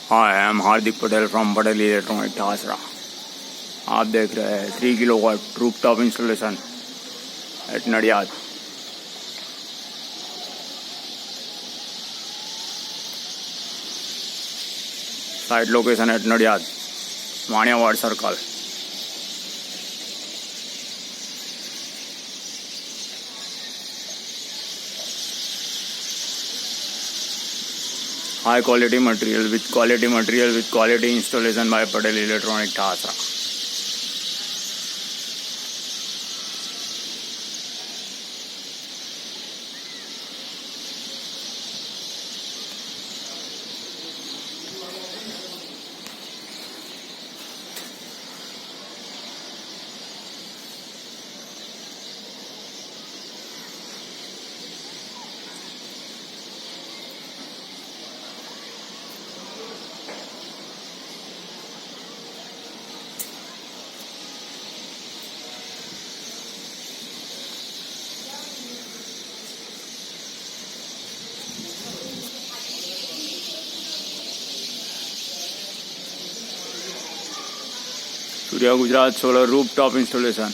Hi I am Hardik Patel from Patel electronic THASRA। आप देख रहे हैं 3 kilowatt rooftop installation at Nadiad. Site location at Nadiad, Vaniyawad circle. High quality material with quality installation by PATEL Electronic THASRA। Surya Gujarat solar rooftop installation।